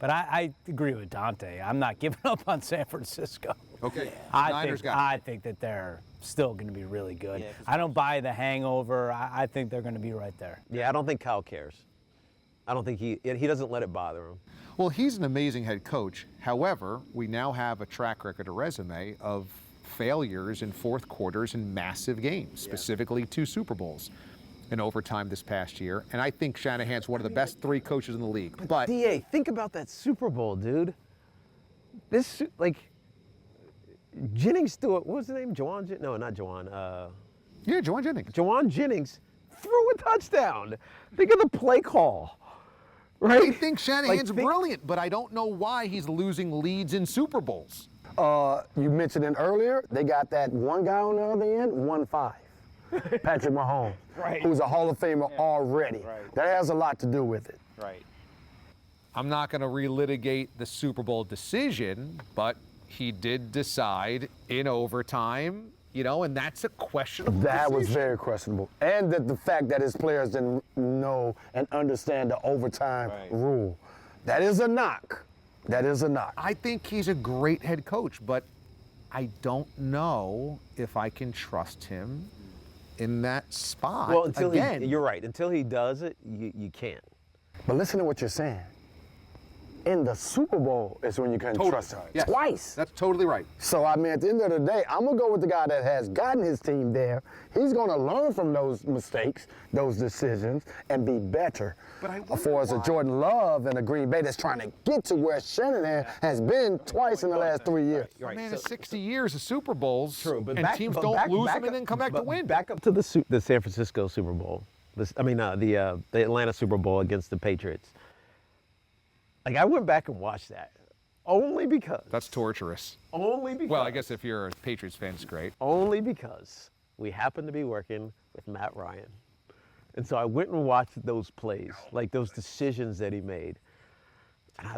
But I agree with Dante. I'm not giving up on San Francisco. Okay. I think that they're still going to be really good. Yeah, I don't buy the hangover. I think they're going to be right there. Yeah, I don't think Kyle cares. I don't think he doesn't let it bother him. Well, he's an amazing head coach. However, we now have a track record, a resume of failures in fourth quarters in massive games, specifically 2 Super Bowls in overtime this past year. And I think Shanahan's one of the best 3 coaches in the league. But DA, think about that Super Bowl, dude. This, like, Jennings threw it. What was his name? No, not Jawan. yeah, Jawan Jennings. Jawan Jennings threw a touchdown. Think of the play call, right? I think Shanahan's brilliant, but I don't know why he's losing leads in Super Bowls. You mentioned it earlier. They got that one guy on the other end, 1-5. Patrick Mahomes, who's a Hall of Famer already. Right. That has a lot to do with it. Right. I'm not going to relitigate the Super Bowl decision, but he did decide in overtime, and that's a questionable That was decision. very questionable. And the fact that his players didn't know and understand the overtime rule. That is a knock. That is a knock. I think he's a great head coach, but I don't know if I can trust him in that spot. Well, until again. you're right. Until he does it, you can't. But listen to what you're saying. In the Super Bowl is when you can trust him. Yes. Twice. That's totally right. So, I mean, at the end of the day, I'm going to go with the guy that has gotten his team there. He's going to learn from those mistakes, those decisions, and be better. But I wonder for us, a why. Jordan Love and a Green Bay that's trying to get to where Shanahan has been twice in the last 3 years. Right. Man, it's 60 years of Super Bowls, True, but and teams don't lose them and then come back to win. Back up to the San Francisco Super Bowl. The Atlanta Super Bowl against the Patriots. Like, I went back and watched that only because. That's torturous. Only because. Well, I guess if you're a Patriots fan, it's great. Only because we happened to be working with Matt Ryan. And so I went and watched those plays, like those decisions that he made. And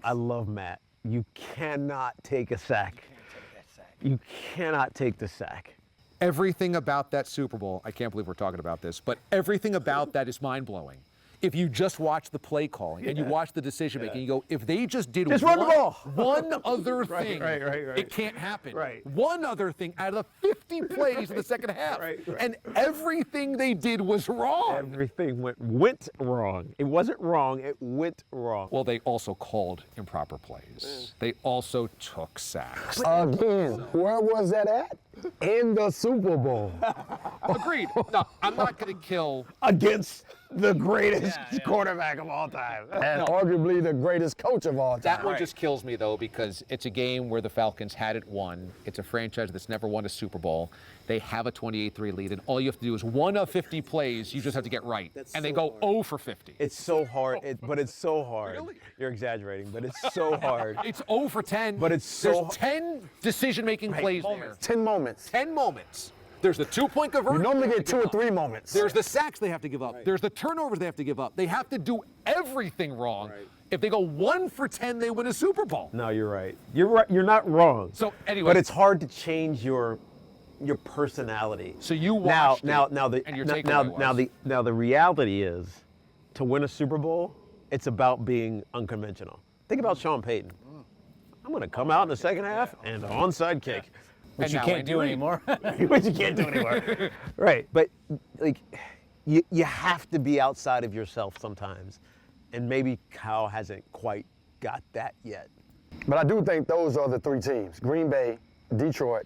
I love Matt. You cannot take a sack. You cannot take the sack. Everything about that Super Bowl, I can't believe we're talking about this, but everything about that is mind-blowing. If you just watch the play calling and you watch the decision making, you go, if they just did run the ball. one other thing, right. it can't happen. Right. One other thing out of the 50 plays in the second half. And everything they did was wrong. Everything went wrong. It wasn't wrong, it went wrong. Well, they also called improper plays. They also took sacks. Again, where was that at? In the Super Bowl. Agreed. No, I'm not going to kill. Against the greatest quarterback of all time. And arguably the greatest coach of all time. That one just kills me, though, because it's a game where the Falcons hadn't won. It's a franchise that's never won a Super Bowl. They have a 28-3 lead, and all you have to do is 1 of 50 plays you just have to get right. And they go 0 for 50. It's so hard, but it's so hard. Really? You're exaggerating, but it's so hard. It's 0 for 10. But it's so There's 10 decision-making plays there. 10 moments. 10 moments. There's the 2-point conversion. You normally they get have to 2 or give up. 3 moments. There's the sacks they have to give up. There's the turnovers they have to give up. They have to do everything wrong. If they go 1 for 10, they win a Super Bowl. No, you're right. You're right. You're not wrong. So anyway, but it's hard to change your personality. So you watched now the reality is, to win a Super Bowl, it's about being unconventional. Think about Sean Payton. I'm going to come out in the second half and an onside kick. Which you can't do anymore. Which you can't do anymore. Right. But like, you have to be outside of yourself sometimes. And maybe Kyle hasn't quite got that yet. But I do think those are the 3 teams: Green Bay, Detroit,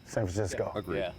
San Francisco. Agreed. Yeah.